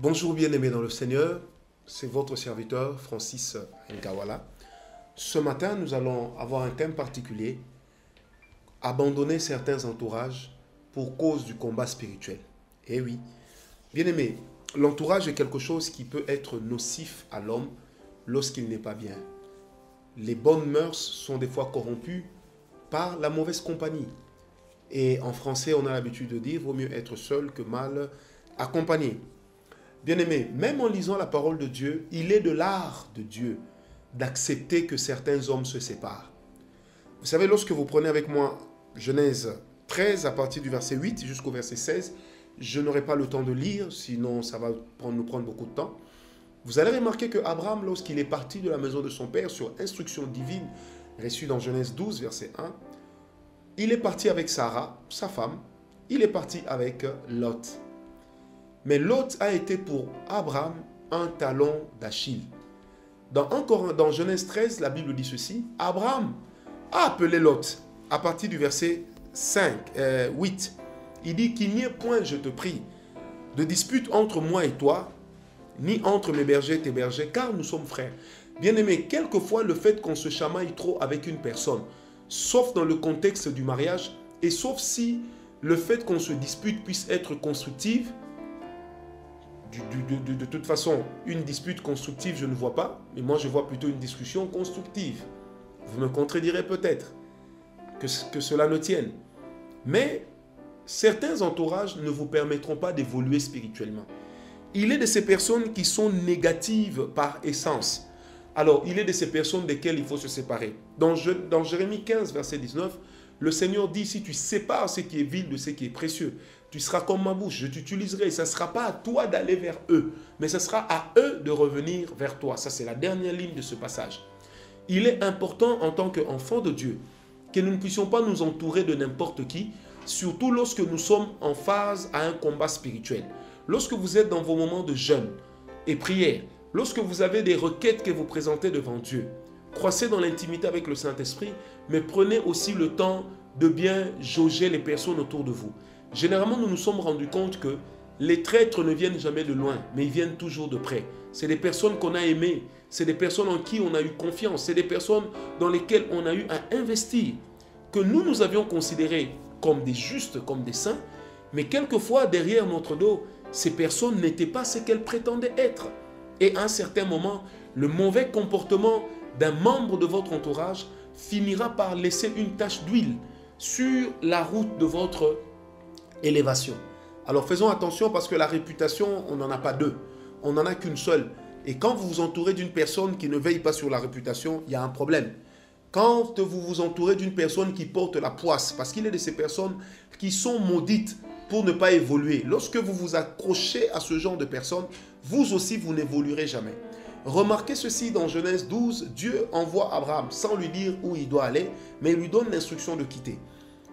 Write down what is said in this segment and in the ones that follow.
Bonjour bien-aimés dans le Seigneur, c'est votre serviteur Francis Nkawala. Ce matin, nous allons avoir un thème particulier, abandonner certains entourages pour cause du combat spirituel. Eh oui, bien-aimés, l'entourage est quelque chose qui peut être nocif à l'homme lorsqu'il n'est pas bien. Les bonnes mœurs sont des fois corrompues par la mauvaise compagnie. Et en français, on a l'habitude de dire, vaut mieux être seul que mal accompagné. Bien-aimés, même en lisant la parole de Dieu, il est de l'art de Dieu d'accepter que certains hommes se séparent. Vous savez, lorsque vous prenez avec moi Genèse 13 à partir du verset 8 jusqu'au verset 16, je n'aurai pas le temps de lire, sinon ça va nous prendre beaucoup de temps. Vous allez remarquer que Abraham, lorsqu'il est parti de la maison de son père sur instruction divine reçue dans Genèse 12, verset 1, il est parti avec Sarah, sa femme, il est parti avec Lot. Mais Lot a été pour Abraham un talon d'Achille. Dans Genèse 13, la Bible dit ceci, Abraham a appelé Lot, à partir du verset 8. Il dit qu'il n'y ait point, je te prie, de dispute entre moi et toi, ni entre mes bergers et tes bergers, car nous sommes frères. Bien-aimés, quelquefois le fait qu'on se chamaille trop avec une personne, sauf dans le contexte du mariage, et sauf si le fait qu'on se dispute puisse être constructive, de toute façon, une dispute constructive, je ne vois pas, mais moi je vois plutôt une discussion constructive. Vous me contredirez peut-être que cela ne tienne. Mais certains entourages ne vous permettront pas d'évoluer spirituellement. Il est de ces personnes qui sont négatives par essence. Alors, il est de ces personnes desquelles il faut se séparer. Dans Jérémie 15, verset 19, le Seigneur dit, si tu sépares ce qui est vil de ce qui est précieux, tu seras comme ma bouche, je t'utiliserai. Ce ne sera pas à toi d'aller vers eux, mais ce sera à eux de revenir vers toi. Ça, c'est la dernière ligne de ce passage. Il est important en tant qu'enfants de Dieu que nous ne puissions pas nous entourer de n'importe qui, surtout lorsque nous sommes en phase à un combat spirituel. Lorsque vous êtes dans vos moments de jeûne et prière, lorsque vous avez des requêtes que vous présentez devant Dieu, croissez dans l'intimité avec le Saint-Esprit, mais prenez aussi le temps de bien jauger les personnes autour de vous. Généralement, nous nous sommes rendus compte que les traîtres ne viennent jamais de loin, mais ils viennent toujours de près. C'est des personnes qu'on a aimées, c'est des personnes en qui on a eu confiance, c'est des personnes dans lesquelles on a eu à investir, que nous avions considérées comme des justes, comme des saints, mais quelquefois, derrière notre dos, ces personnes n'étaient pas ce qu'elles prétendaient être. Et à un certain moment, le mauvais comportement d'un membre de votre entourage finira par laisser une tache d'huile sur la route de votre élévation. Alors faisons attention parce que la réputation, on n'en a pas deux. On n'en a qu'une seule. Et quand vous vous entourez d'une personne qui ne veille pas sur la réputation, il y a un problème. Quand vous vous entourez d'une personne qui porte la poisse, parce qu'il est de ces personnes qui sont maudites pour ne pas évoluer. Lorsque vous vous accrochez à ce genre de personnes, vous aussi, vous n'évoluerez jamais. Remarquez ceci dans Genèse 12, Dieu envoie Abraham sans lui dire où il doit aller, mais il lui donne l'instruction de quitter.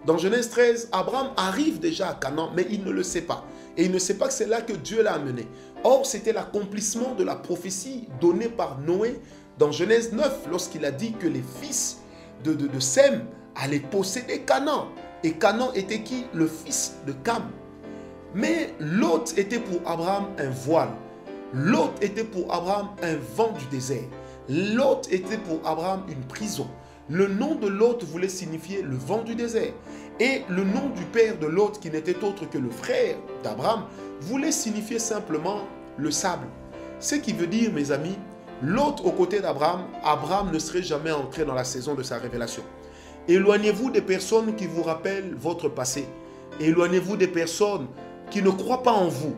Dans Genèse 13, Abraham arrive déjà à Canaan, mais il ne le sait pas. Et il ne sait pas que c'est là que Dieu l'a amené. Or, c'était l'accomplissement de la prophétie donnée par Noé dans Genèse 9, lorsqu'il a dit que les fils de Sem allaient posséder Canaan. Et Canaan était qui? Le fils de Cam. Mais Lot était pour Abraham un voile. Lot était pour Abraham un vent du désert. Lot était pour Abraham une prison. Le nom de Lot voulait signifier le vent du désert. Et le nom du père de Lot, qui n'était autre que le frère d'Abraham, voulait signifier simplement le sable. Ce qui veut dire, mes amis, Lot aux côtés d'Abraham, Abraham ne serait jamais entré dans la saison de sa révélation. Éloignez-vous des personnes qui vous rappellent votre passé. Éloignez-vous des personnes qui ne croient pas en vous.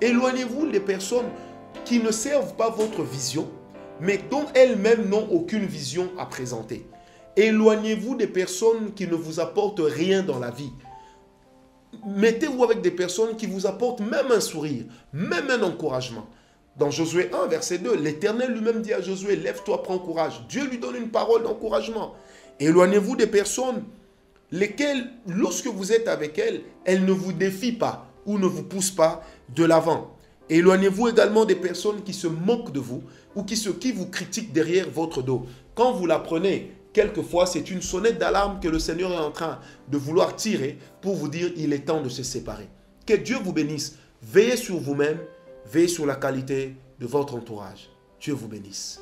Éloignez-vous des personnes qui ne servent pas votre vision, mais dont elles-mêmes n'ont aucune vision à présenter. Éloignez-vous des personnes qui ne vous apportent rien dans la vie. Mettez-vous avec des personnes qui vous apportent même un sourire, même un encouragement. Dans Josué 1, verset 2, l'Éternel lui-même dit à Josué, lève-toi, prends courage. Dieu lui donne une parole d'encouragement. Éloignez-vous des personnes lesquelles, lorsque vous êtes avec elles, elles ne vous défient pas ou ne vous poussent pas de l'avant. Éloignez-vous également des personnes qui se moquent de vous ou qui vous critiquent derrière votre dos. Quand vous l'apprenez, quelquefois c'est une sonnette d'alarme que le Seigneur est en train de vouloir tirer pour vous dire il est temps de se séparer. Que Dieu vous bénisse. Veillez sur vous-même Veillez sur la qualité de votre entourage. Dieu vous bénisse.